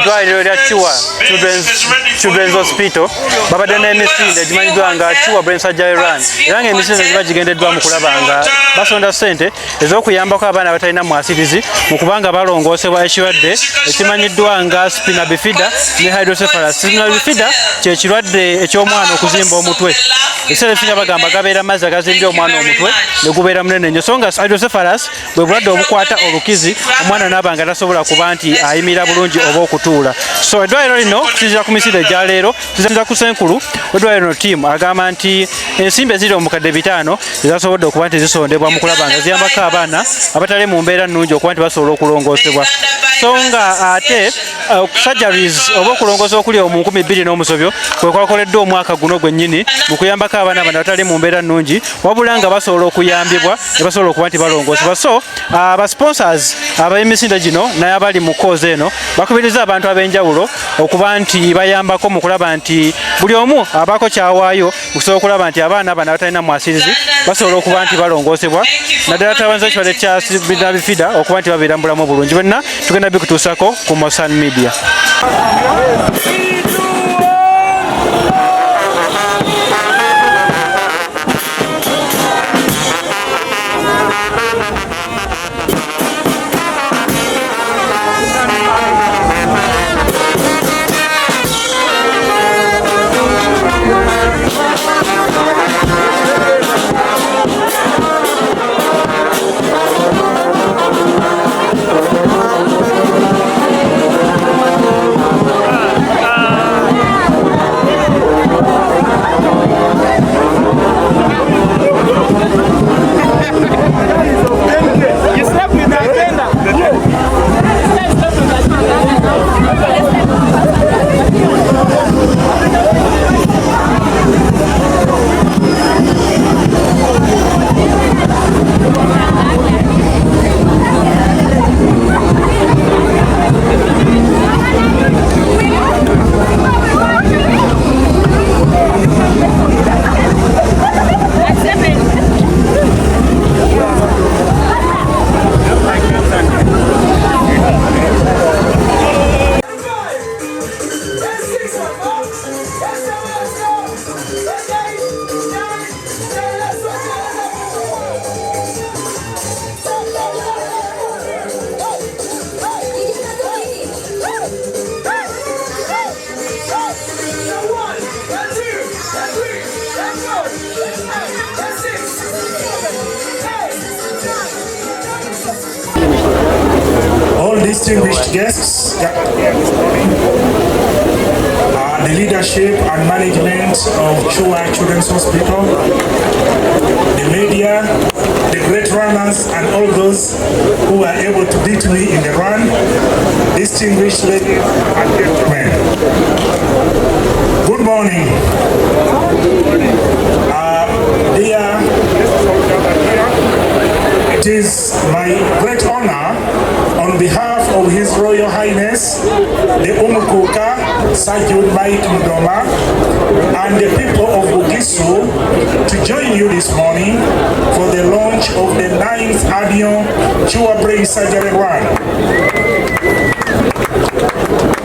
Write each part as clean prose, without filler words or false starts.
eddwaliro lya Children's Hospital babadde n'emisinde gimanyiddwa nga Chua Brain Surgery Run era ng'emisinde giba gigendeddwa mu kulaba nga basonda ssente ez'okuyambako abaana abatalina mwasirizi mu kubanga balongoosebwa ekirwadde ekimanyiddwa nga Spina Bifida ne Hydrocephalus. Spina Bifida kye kirwadde eky'omwana okuzimba omutwe. Ekiseera ekisinga bagamba gabeera amazzi agazimbye omwana omutwe ne gubeera munene nnyo, so nga Hydrocephalus bwe bulwadde obukwata olukizi omwana n'aba nga tasobola kuba nti ayimira bulungi oba okutuula. So eddwaliro lino kizira ku misinde egya leero kizira ku Senkulu eddwaliro lino ttiimu agamba nti ensimbi eziri mu bukadde 5 ezasobodde okuba nti zisondebwa mu kulaba nga ziyambako abaana abatali mu mbeera nnungi okuba nti basobola okulongoosebwa. So nga ate surgeries oba okulongoosa okuli mu 2009 kwe kwakoleddwa omwaka guno gwennyini mu kuyambako abaana bano abatali mu mbeera nnungi wabula nga basobola okuyambibwa ne basobola okuba nti balongoosebwa. So aba sponsors ab'emisinde gino naye abali mu koozi eno bakubiriza abantu ab'enjawulo okuba nti bayambako mu kulaba nti buli omu abaako kyawaayo okusobola okulaba nti abaana bano abatalina mwasirizi basobola okuba nti balongoosebwa naddala tabanza ekirwadde kya Spina Bifida okuba nti babeera mu bulamu obulungi. Bonna tugenda bikutuusako ku Mosan Media. Distinguished guests, the leadership and management of Chua Children's Hospital, the media, the great runners and all those who were able to beat me in the run, distinguished ladies and gentlemen. Good morning. It is my great honor on behalf of His Royal Highness, the Umukuka Sajid Mike Mdoma, and the people of Bugisu to join you this morning for the launch of the 9th annual Chua Brain Surgery Run.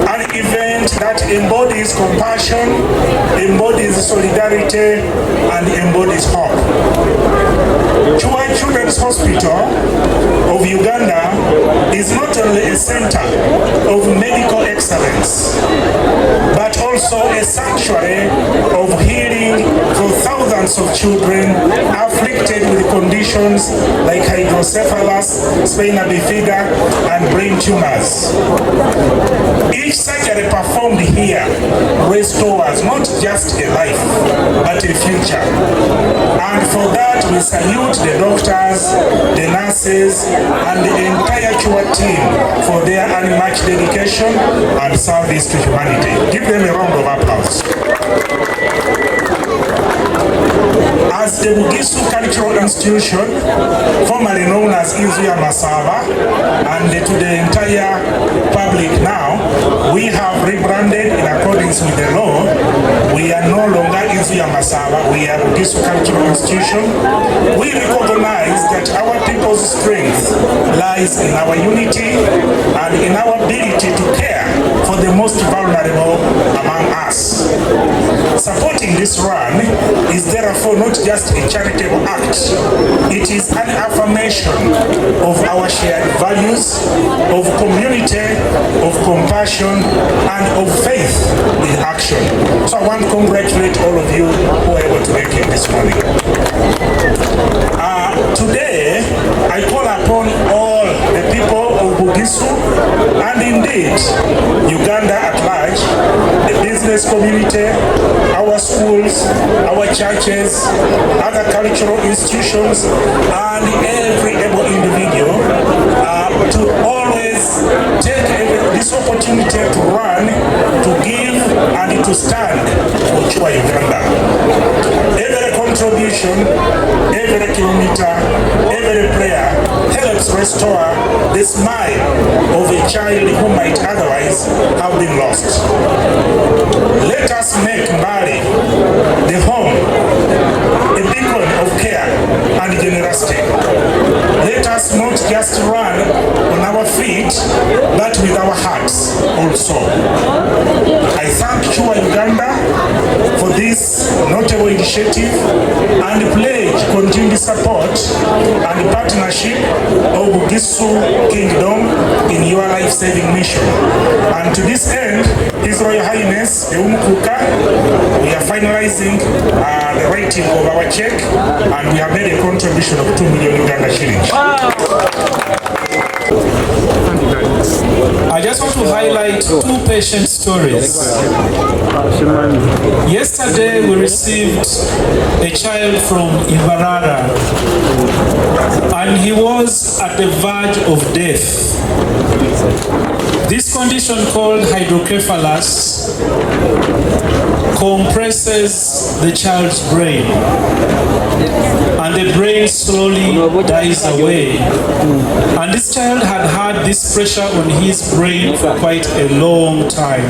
An event that embodies compassion, embodies solidarity, and embodies hope. Chua Children's Hospital of Uganda is not only a center of medical excellence, but also a sanctuary of healing for thousands of children afflicted with conditions like hydrocephalus, spina bifida, and brain tumors. Each surgery performed here restores not just a life, but a future. And for that, we salute the doctors, the nurses, and the entire Chua team for their unmatched dedication and service to humanity. Give them a round of applause. As the Bugisu Cultural Institution, formerly known as Izuya Masaba, and to the entire public now, we have rebranded in accordance with the law. We are no longer we are a Bugisu cultural institution. We recognize that our people's strength lies in our unity and in our ability to care for the most vulnerable among us. Supporting this run is therefore not just a charitable act, it is an affirmation of our shared values, of community, of compassion, and of faith in action. So I want to congratulate all of you who are able to make it this morning. Today, I call upon all the people of Bugisu and indeed Uganda at large, the business community, our schools, our churches, other cultural institutions, and every able individual to always take this opportunity to run, to give, and to stand for Chua Uganda. Every contribution, every kilometer, every prayer helps restore the smile of a child who might otherwise have been lost. Let us make Mbale the home, a beacon of care and generosity. Let us not just run on our feet, but with our hearts also. I thank Chua Uganda for this notable initiative and pledge continued support and partnership of Bugisu Kingdom in your life-saving mission. And to this end, His Royal Highness Eumukuka, we are finalizing the writing of our check, and we have made a contribution of 2 million Uganda shillings. I just want to highlight 2 patient stories. Yesterday we received a child from Ibarara and he was at the verge of death. This condition called hydrocephalus compresses the child's brain and the brain slowly dies away. And this child had had this pressure on his brain for quite a long time.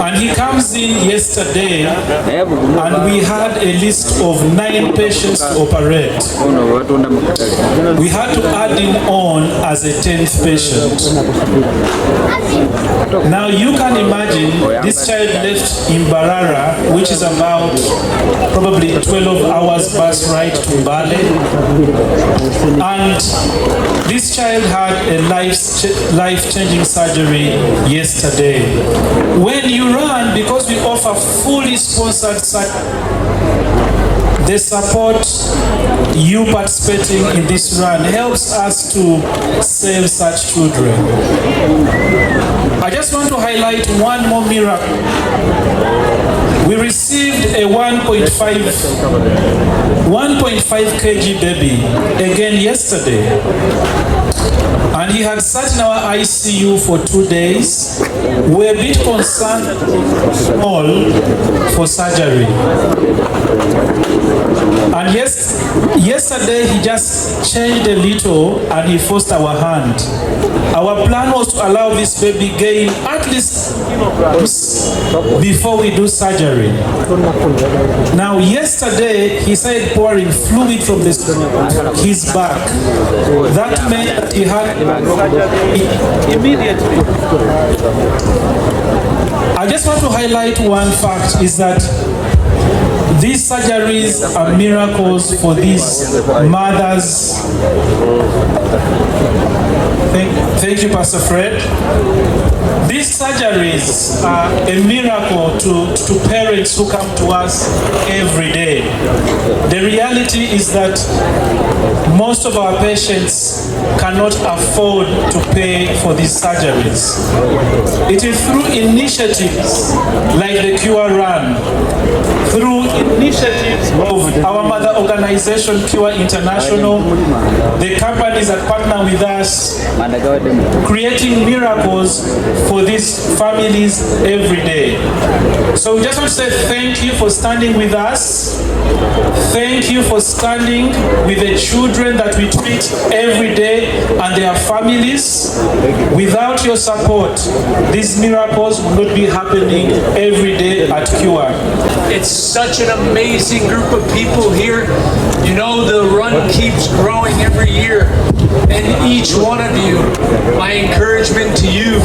And he comes in yesterday and we had a list of 9 patients to operate. We had to add him on as a 10th patient. Now you can imagine this child left in Barara, which is about probably 12 hours bus ride to Mbale, and this child had a life-changing surgery yesterday. When you run, because we offer fully sponsored the support you participating in this run helps us to save such children. I just want to highlight one more miracle. We received a 1.5 kg baby again yesterday. And he had sat in our ICU for 2 days. We're a bit concerned all for surgery. And yesterday he just changed a little and he forced our hand. Our plan was to allow this baby gain at least before we do surgery. Now yesterday he started pouring fluid from his back. That meant he had immediately. I just want to highlight one fact is that these surgeries are miracles for these mothers. Thank you, Pastor Fred. These surgeries are a miracle to parents who come to us every day. The reality is that most of our patients cannot afford to pay for these surgeries. It is through initiatives like the Cure Run, through initiatives of our mother organization, Cure International, the companies that partner with us, creating miracles for these families every day. So we just want to say thank you for standing with us. Thank you for standing with the children that we treat every day and their families. Without your support, these miracles would not be happening every day at Cure. It's such an amazing group of people here. You know, the run keeps growing every year. And each one of you, my encouragement to you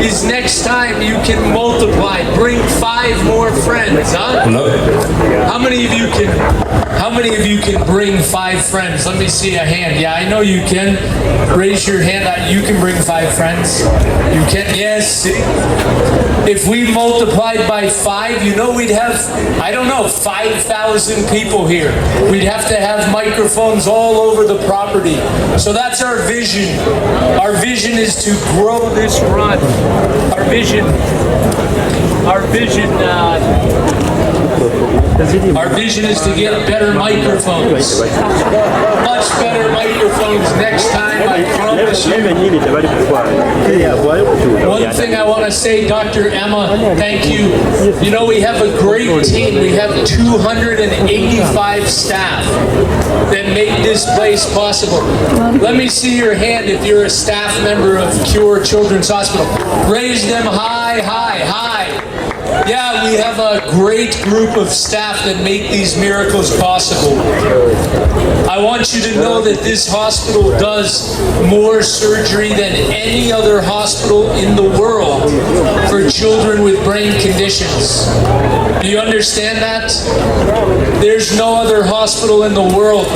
is next time you can multiply. Bring 5 more friends, huh? How many of you can bring 5 friends? Let me see a hand. Yeah, I know you can. Raise your hand. You can bring 5 friends. You can. Yes. If we multiplied by 5, you know we'd have, I don't know, 5,000 people here. We'd have to have microphones all over the property. So that's our vision. Our vision is to grow this run. Our vision is to get better microphones. Much better microphones next time, I promise you. One thing I want to say, Dr. Emma, thank you. You know, we have a great team. We have 285 staff that make this place possible. Let me see your hand if you're a staff member of Cure Children's Hospital. Raise them high, high, high. Yeah, we have a great group of staff that make these miracles possible. I want you to know that this hospital does more surgery than any other hospital in the world for children with brain conditions. Do you understand that? There's no other hospital in the world.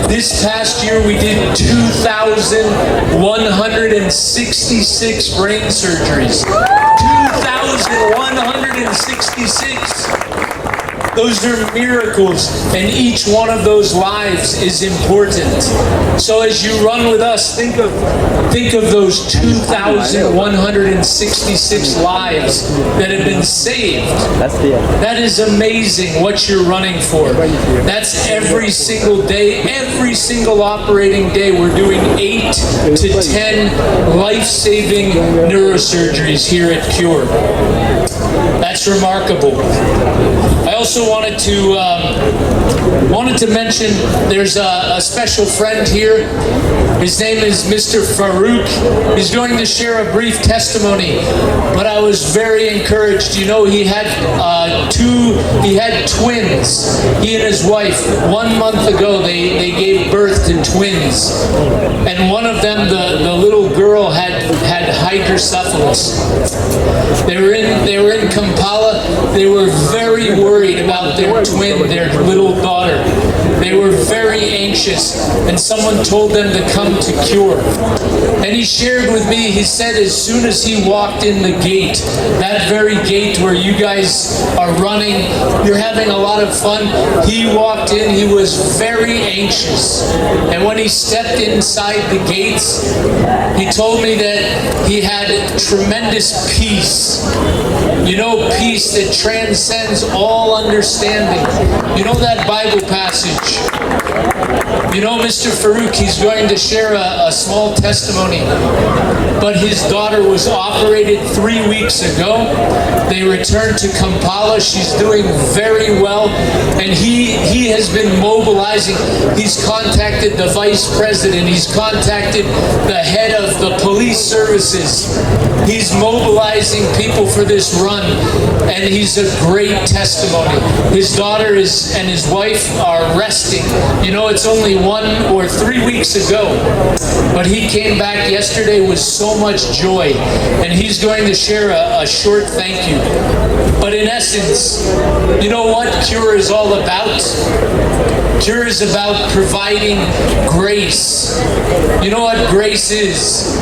This past year we did 2,166 brain surgeries. 2,166. Those are miracles, and each one of those lives is important. So as you run with us, think of those 2,166 lives that have been saved. That is amazing what you're running for. That's every single day, every single operating day. We're doing 8 to 10 life-saving neurosurgeries here at Cure. That's remarkable. I also wanted to mention there's a special friend here. His name is Mr. Farouk. He's going to share a brief testimony, but I was very encouraged. You know, he had twins. He and his wife, 1 month ago, they gave birth to twins. And one of them, the little girl, had hydrocephalus. They were in Kampala. They were very worried about their twin, their little daughter. They were very anxious, and someone told them to come to Cure. And he shared with me, he said as soon as he walked in the gate, that very gate where you guys are running, you're having a lot of fun, he walked in, he was very anxious. And when he stepped inside the gates, he told me that he had tremendous peace. You know, peace that transcends all understanding. You know that Bible passage? You know, Mr. Farouk, he's going to share a small testimony, but his daughter was operated 3 weeks ago. They returned to Kampala. She's doing very well, and he has been mobilizing. He's contacted the vice president. He's contacted the head of the police services. He's mobilizing people for this run, and he's a great testimony. His daughter and his wife are resting. You know, it's only 1 or 3 weeks ago, but he came back yesterday with so much joy, and he's going to share a short thank you. But in essence, you know what Cure is all about? Cure is about providing grace. You know what grace is?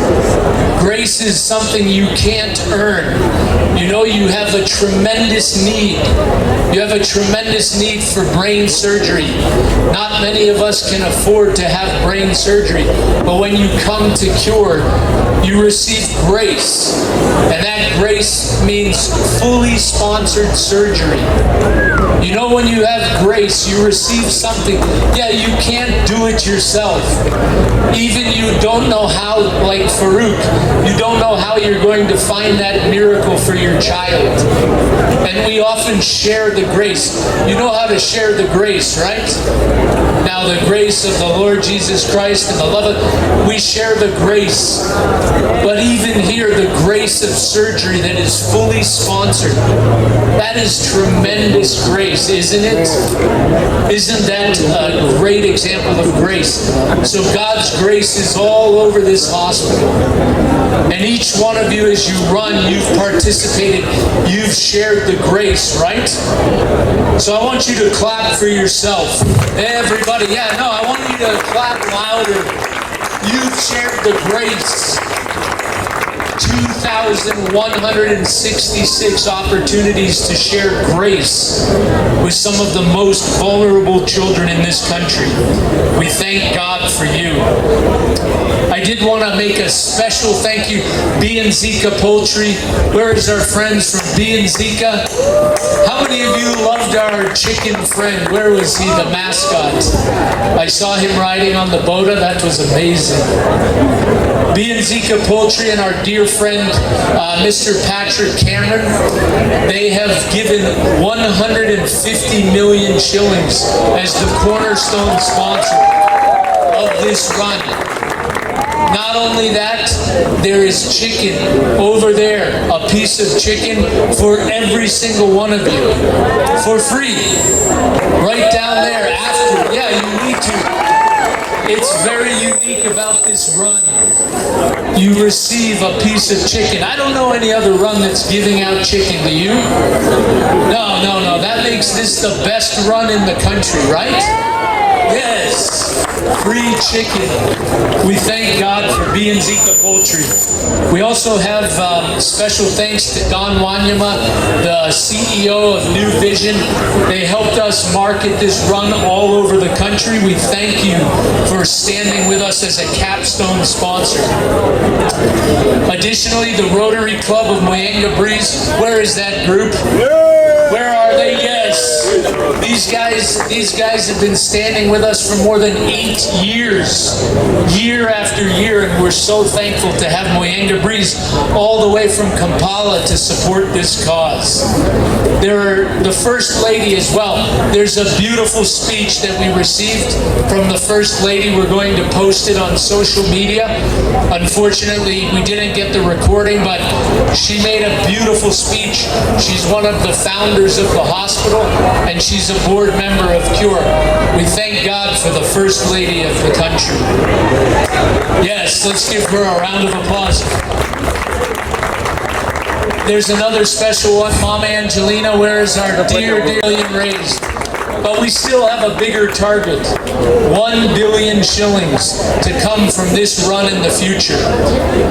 Grace is something you can't earn. You know, you have a tremendous need. You have a tremendous need for brain surgery. Not many of us can afford to have brain surgery, but when you come to Cure, you receive grace. And that grace means fully sponsored surgery. You know, when you have grace, you receive something. Yeah, you can't do it yourself. Even you don't know how, like Farouk, you don't know how you're going to find that miracle for your child. And we often share the grace. You know how to share the grace, right? Now the grace of the Lord Jesus Christ and the love of, we share the grace. But even here, the grace of surgery that is fully sponsored, that is tremendous grace, isn't it? Isn't that a great example of grace? So God's grace is all over this hospital. And each one of you, as you run, you've participated, you've shared the grace, right? So I want you to clap for yourself. Everybody, yeah, no, I want you to clap louder. You've shared the grace. 2,166 opportunities to share grace with some of the most vulnerable children in this country. We thank God for you. I did want to make a special thank you, B&Zika Poultry. Where is our friends from B&Zika? How many of you loved our chicken friend? Where was he, the mascot? I saw him riding on the Boda. That was amazing. B&Zika Poultry and our dear friend, Mr. Patrick Cameron, they have given 150 million shillings as the cornerstone sponsor of this run. Not only that, there is chicken over there, a piece of chicken for every single one of you, for free. Right down there after, yeah, you need to. It's very unique about this run. You receive a piece of chicken. I don't know any other run that's giving out chicken, do you? No. That makes this the best run in the country, right? Yes. Free chicken. We thank God for B&Zika Poultry. We also have special thanks to Don Wanyama, the CEO of New Vision. They helped us market this run all over the country. We thank you for standing with us as a capstone sponsor. Additionally, the Rotary Club of Moyanga Breeze. Where is that group? Where are they? Yes. These guys have been standing with us for more than 8 years, year after year, and we're so thankful to have Moyanga Breeze all the way from Kampala to support this cause. They're the First Lady as well. There's a beautiful speech that we received from the First Lady. We're going to post it on social media. Unfortunately, we didn't get the recording, but she made a beautiful speech. She's one of the founders of the hospital, and she's a board member of CURE. We thank God for the First Lady of the country. Yes, let's give her a round of applause. There's another special one, Mama Angelina. Where is our dear million raised? But we still have a bigger target, 1 billion shillings to come from this run in the future.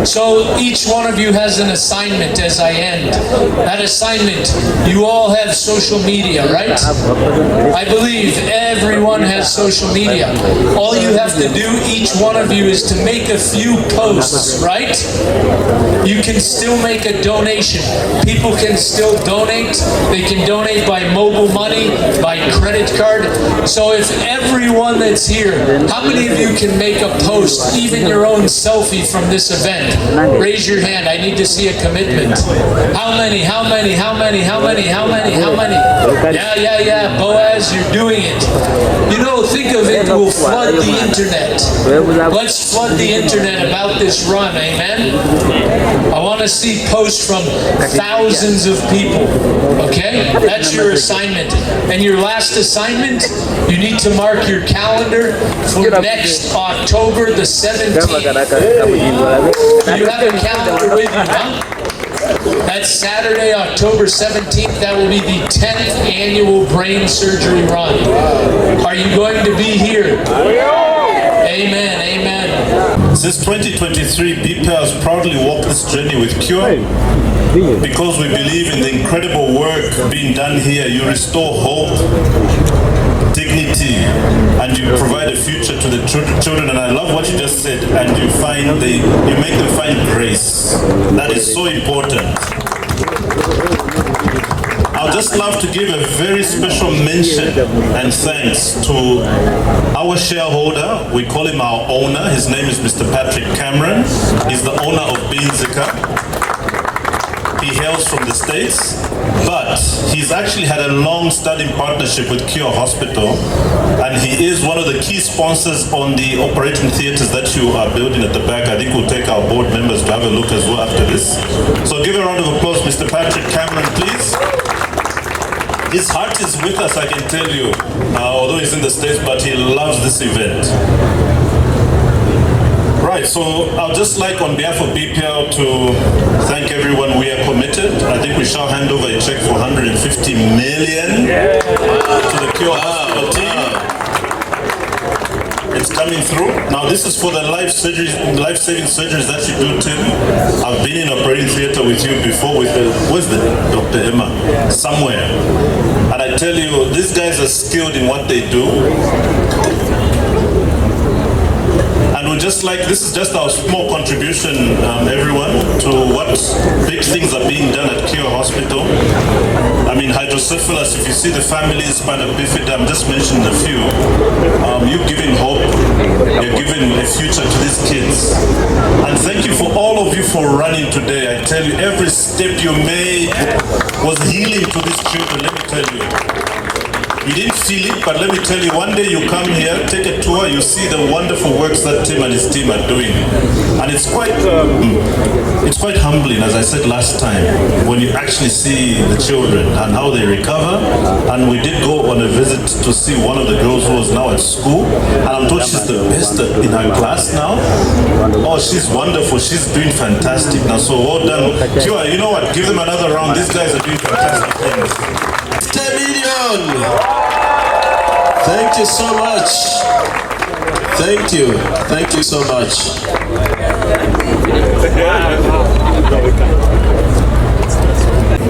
So each one of you has an assignment as I end. That assignment, you all have social media, right? I believe everyone has social media. All you have to do, each one of you, is to make a few posts, right? You can still make a donation. People can still donate. They can donate by mobile money, by credit card. So if everyone that's here, how many of you can make a post, even your own selfie from this event? Raise your hand. I need to see a commitment. How many? How many? How many? How many? How many? How many? Yeah. Boaz, you're doing it. You know, think of it, we'll flood the internet. Let's flood the internet about this run, amen? I want to see posts from thousands of people, okay? That's your assignment. And your last assignment, you need to mark your calendar for next October the 17th. You have a calendar with you, huh? That's Saturday, October 17th. That will be the 10th annual brain surgery run. Are you going to be here? Amen, amen. Since 2023, BPA has proudly walked this journey with CURE. Because we believe in the incredible work being done here, you restore hope, dignity, and you provide a future to the children. And I love what you just said. And you make them find grace. That is so important. I'll just love to give a very special mention and thanks to our shareholder. We call him our owner. His name is Mr. Patrick Cameron. He's the owner of Binzika. He hails from the States, but he's actually had a long-standing partnership with Cure Hospital, and he is one of the key sponsors on the operating theaters that you are building at the back. I think we'll take our board members to have a look as well after this. So give a round of applause, Mr. Patrick Cameron, please. His heart is with us, I can tell you, although he's in the States, but he loves this event. Right, so I'd just like on behalf of BPL to thank everyone. We are committed. I think we shall hand over a check for 150 million to the Cure Hospital team. It's coming through. Now this is for the life-saving surgeries that you do, Tim. I've been in operating theater with you before with Dr. Emma, somewhere. And I tell you, these guys are skilled in what they do. And we just like, this is just our small contribution, everyone, to what big things are being done at Cure Hospital. I mean, hydrocephalus, if you see the families, Spina Bifida, I'm just mentioning a few. You're giving hope, you're giving a future to these kids. And thank you for all of you for running today. I tell you, every step you made was healing to these children, let me tell you. You didn't feel it, but let me tell you, one day you come here, take a tour, you see the wonderful works that Tim and his team are doing. And it's quite humbling, as I said last time, when you actually see the children and how they recover. And we did go on a visit to see one of the girls who was now at school. And I'm told she's the best in her class now. Oh, she's wonderful. She's doing fantastic now. So well done. Cure, you know what? Give them another round. These guys are doing fantastic things. 10 million! Thank you so much. Thank you. Thank you so much.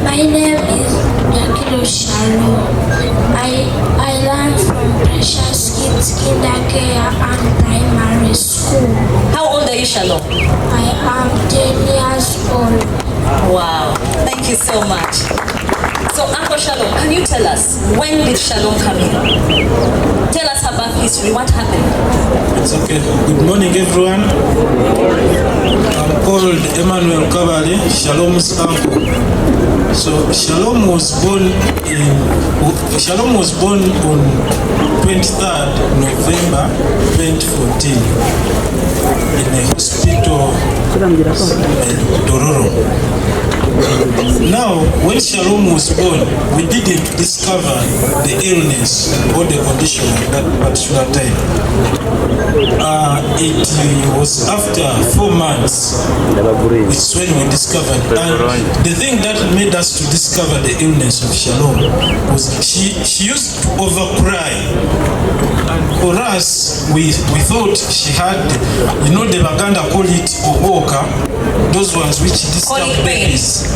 My name is Yakilo Shalom. I learn from Precious Kids Kindergarten and Primary School. How old are you, Shalom? I am 10 years old. Wow, thank you so much. So, Uncle Shalom, can you tell us, when did Shalom come in? Tell us about history, what happened? It's okay. Good morning, everyone. I'm called Emmanuel Kabale, Shalom's uncle. So Shalom was born on 23rd November 2014 in a hospital in Dororo. Now, when Shalom was born, we didn't discover the illness or the condition at that particular time. It was after 4 months, it's when we discovered. And the thing that made us to discover the illness of Shalom was she used to overcry. And for us, we thought she had, you know, the Baganda call it Oboka, those ones which disturb babies.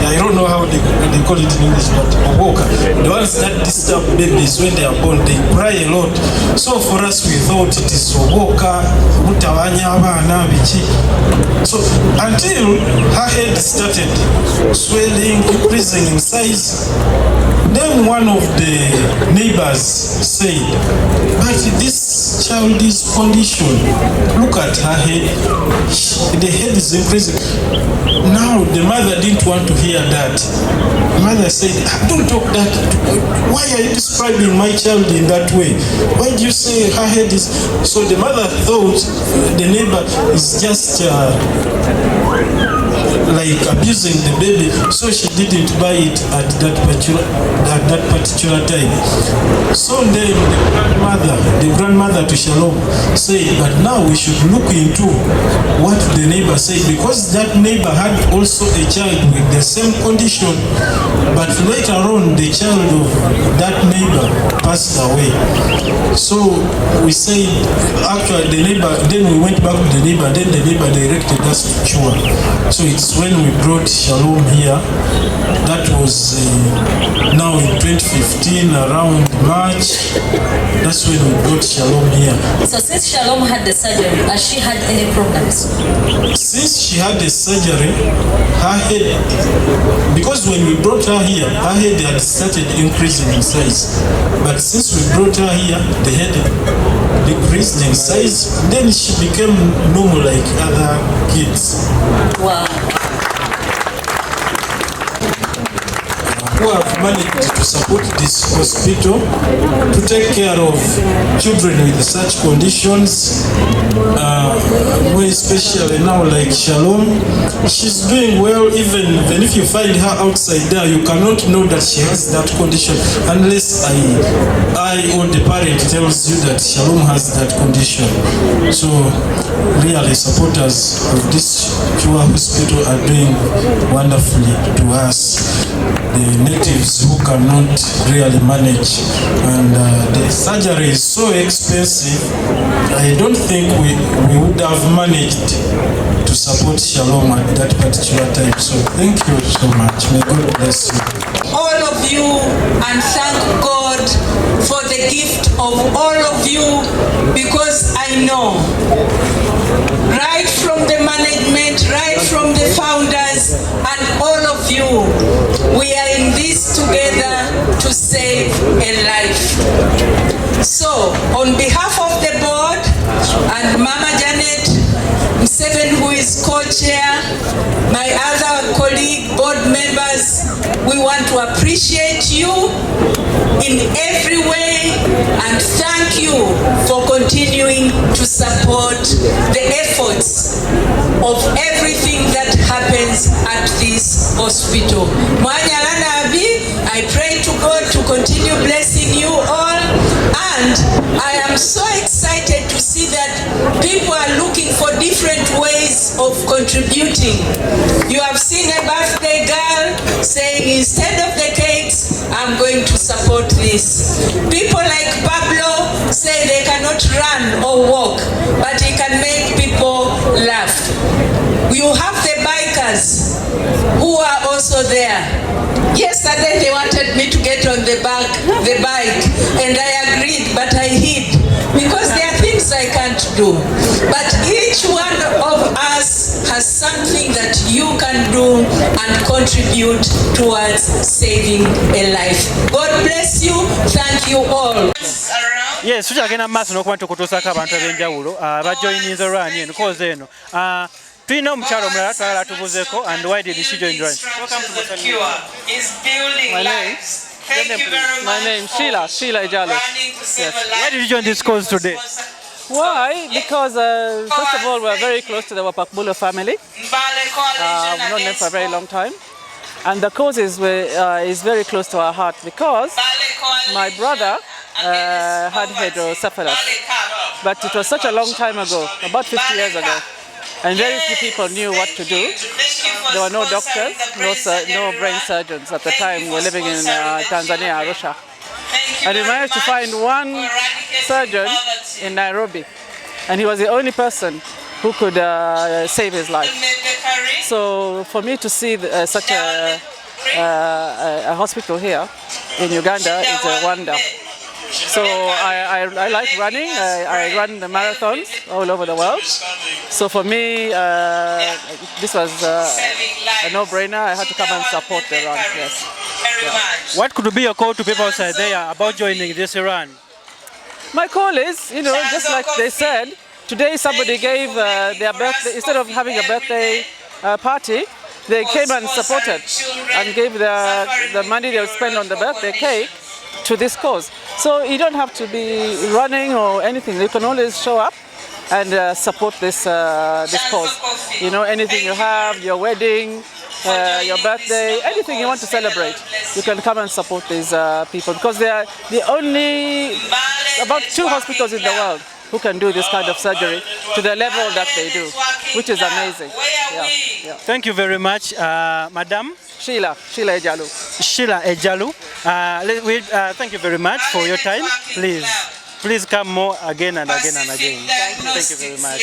I don't know how they call it in English, but Oboka. The ones that disturb babies when they are born, they cry a lot. So for us, we thought it is Oboka, Mutawanya, Nabichi. So until her head started swelling, increasing in size, then one of the neighbors said, but this child is conditioned. Look at her head. The head is increasing. Now the mother didn't want to hear that. The mother said, don't talk that. Why are you describing my child in that way? Why do you say her head is... So the mother thought the neighbor is just like abusing the baby, so she didn't buy it at that particular time. So then the grandmother to Shalom said, but now we should look into what the neighbor said, because that neighbor had also a child with the same condition, but later on the child of that neighbor passed away. So we said, actually the neighbor, then we went back to the neighbor, then the neighbor directed us to Chua. So it's when we brought Shalom here. That was now in 2015, around March. That's when we brought Shalom here. So since Shalom had the surgery, has she had any problems? Since she had the surgery, her head, because when we brought her here, her head had started increasing in size. But since we brought her here, the head decreased in size, then she became normal like other kids. Wow. Who have managed to support this hospital to take care of children with such conditions, more especially now like Shalom. She's doing well. Even if you find her outside there, you cannot know that she has that condition unless I or the parent tells you that Shalom has that condition. So really supporters of this pure hospital are doing wonderfully to us, the natives who cannot really manage, and the surgery is so expensive. I don't think we would have managed to support Shalom at that particular time. So thank you so much. May God bless you. All of you, and thank God for the gift of all of you, because I know right from the management, right from the founders, and all of you, we are in this together to save a life. So, on behalf of the board and Mama Janet Mseven, who is co-chair, my other colleague, board members, we want to appreciate you in every way and thank you for continuing to support the efforts of everything that happens at this hospital. I pray to God to continue blessing you all, and I am so excited to see that people are looking for different ways of contributing. You have seen a birthday girl saying, instead of the cakes, I'm going to support this. People like Pablo say they cannot run or walk, but he can make people laugh. You have the bikers who are also there. Yesterday they wanted me to get on the bike, and I agreed, but I hid because there are things I can't do. But each one of us has something that you can do and contribute towards saving a life. God bless you. Thank you all. Yes, tukyagenda mu maaso n'okuba tukutuusako abantu ab'enjawulo bajoyininze run eno kozi eno. Tulina omukyalo omulala twagala tubuzeeko, and why did she join run? My name is Sheila Ejalo. Yes. Why did you join this cause today? Why? Because first of all, we're very close to the Wapakbulo family. We've known them for a very long time. And the cause is very close to our heart because my brother had hydrocephalus. But it was such a long time ago, about 50 years ago. And very few people knew what to do. There were no doctors, no brain surgeons at the time. We were living in Tanzania, Arusha. And we managed to find one surgeon in Nairobi. And he was the only person who could save his life. So for me to see such a hospital here in Uganda is a wonder. So I like running. I run the marathons all over the world. So for me, this was a no-brainer. I had to come and support the run. Yes. Yeah. What could be your call to people outside there about joining this run? My call is, just like they said, today somebody gave their birthday, instead of having a birthday party, they came and supported and gave the money they would spend on the birthday cake to this cause. So you don't have to be running or anything. You can always show up and support this cause. Anything you have, your wedding, your birthday, anything you want to celebrate, you can come and support these people, because they are the only about 2 hospitals in the world who can do this kind of surgery to the level that they do, which is amazing. Yeah. Thank you very much, Madam. Sheila Ejalo. Sheila Ejalo. Thank you very much for your time. Please come more again and again and again. Thank you very much.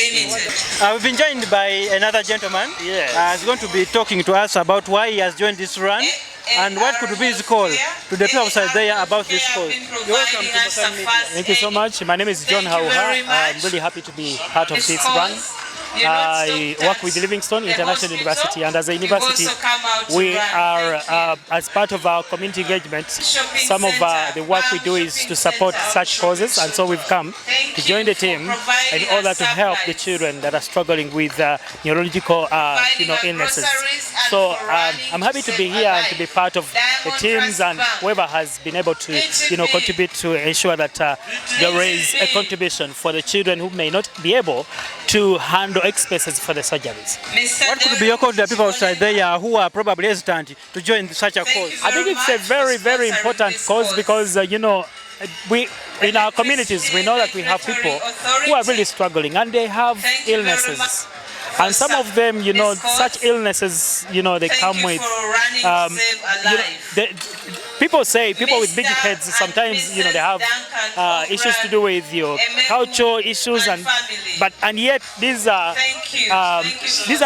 We've been joined by another gentleman. Yes. He's going to be talking to us about why he has joined this run and what could be his call to the people outside there about this cause. You're welcome to Mbale Media. Thank you so much. My name is John Hauha. I'm really happy to be part of this run. I work with Livingstone International University, and as a university, we are, as part of our community engagement, some of the work we do is to support such causes, and so we've come to join the team in order to help the children that are struggling with neurological illnesses. So I'm happy to be here and to be part of the teams, and whoever has been able to contribute to ensure that there is a contribution for the children who may not be able to handle expenses for the surgeries. What could be your call to the people outside there who are probably hesitant to join such a cause? I think it's a very, very important cause because, we in our communities, we know that we have people who are really struggling and they have illnesses. And some of them, such illnesses, they come with, people with big heads, sometimes, they have issues to do with your cultural issues, and yet these are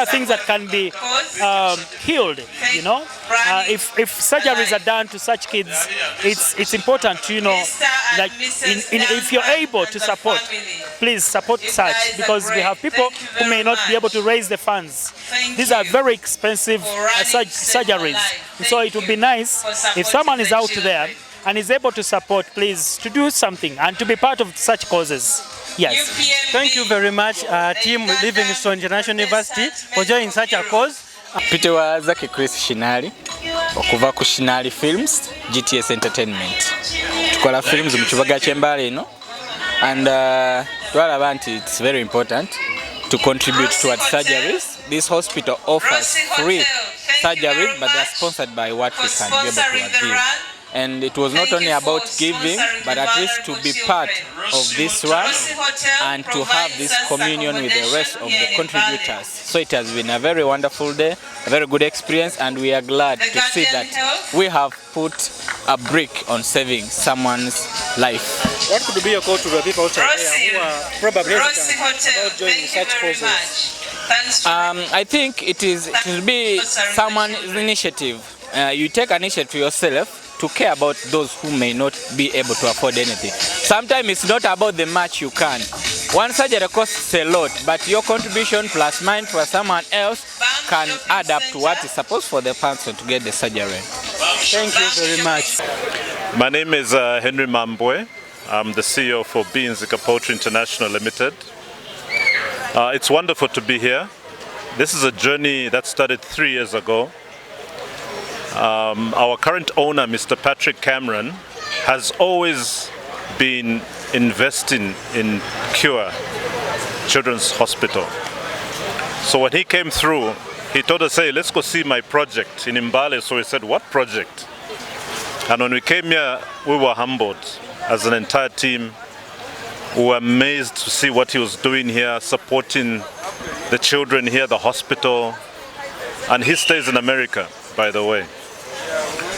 things that can be healed, If surgeries are done to such kids, it's important to, that if you're able to support, please support such, because we have people who may not be able to raise the funds. These are very expensive surgeries. So it would be nice if someone is out there and is able to support, please, to do something and to be part of such causes. Yes. Thank you very much, Team Livingstone International University, for joining such a cause. Peter Wazaki Chris Shinali, okuva ku Shinali Films, GTS Entertainment. Tukola films mu kibuga kye Mbale ino, and twalaba nti it's very important to contribute towards surgeries. This hospital offers free surgeries, but they are sponsored by what we can be able to give. And it was not only about giving, but at least to be part of this run and to have this communion with the rest of the contributors. So it has been a very wonderful day, a very good experience, and we are glad to see that we have put a brick on saving someone's life. What could be your call to the people outside there who are probably hesitant about joining such causes? I think it will be someone's initiative. You take an initiative yourself to care about those who may not be able to afford anything. Sometimes it's not about the much you can. One surgery costs a lot, but your contribution plus mine for someone else can add up to what is supposed for the person to get the surgery. Thank you very much. My name is Henry Mbale. I'm the CEO for Mbale Poultry International Limited. It's wonderful to be here. This is a journey that started 3 years ago. Our current owner, Mr. Patrick Cameron, has always been investing in Cure Children's Hospital. So when he came through, he told us, hey, let's go see my project in Mbale. So we said, what project? And when we came here, we were humbled as an entire team. We were amazed to see what he was doing here, supporting the children here, the hospital. And he stays in America, by the way.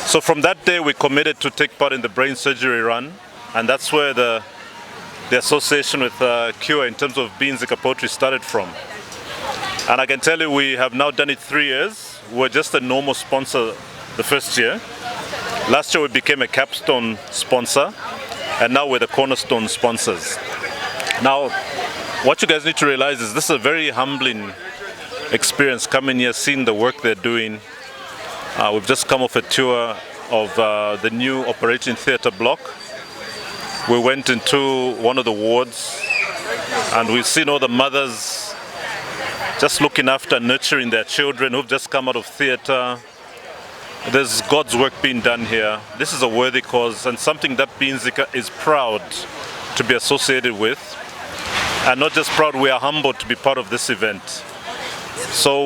So from that day, we committed to take part in the brain surgery run, and that's where the association with Cure in terms of Mbale Poultry started from. And I can tell you, we have now done it 3 years. We were just a normal sponsor the first year. Last year we became a capstone sponsor, and now we're the cornerstone sponsors. Now, what you guys need to realize is this is a very humbling experience coming here, seeing the work they're doing. We've just come off a tour of the new operating theatre block. We went into one of the wards and we've seen all the mothers just looking after, nurturing their children who've just come out of theatre. There's God's work being done here. This is a worthy cause and something that Mbale is proud to be associated with. And not just proud, we are humbled to be part of this event. So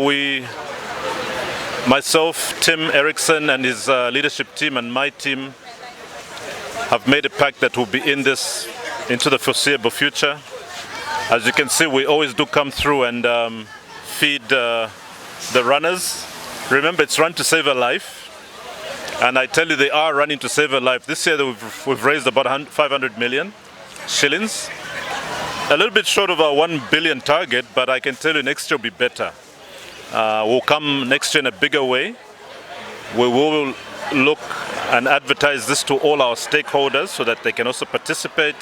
myself, Tim Erickson and his leadership team and my team have made a pact that we'll be in this into the foreseeable future. As you can see, we always do come through and feed the runners. Remember, it's Run to Save a Life. And I tell you, they are running to save a life. This year we've raised about 500 million shillings. A little bit short of our 1 billion target, but I can tell you next year will be better. We'll come next year in a bigger way. We will look and advertise this to all our stakeholders so that they can also participate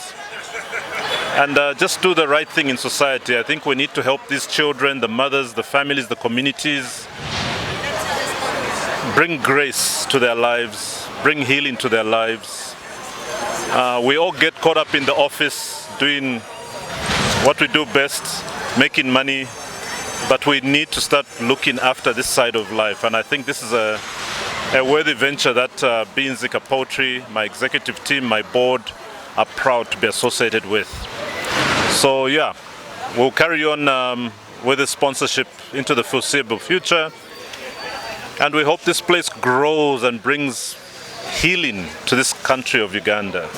and just do the right thing in society. I think we need to help these children, the mothers, the families, the communities, bring grace to their lives, bring healing to their lives. We all get caught up in the office doing what we do best, making money, but we need to start looking after this side of life. And I think this is a worthy venture that Nzika Poultry, my executive team, my board are proud to be associated with. So yeah, we'll carry on with the sponsorship into the foreseeable future. And we hope this place grows and brings healing to this country of Uganda.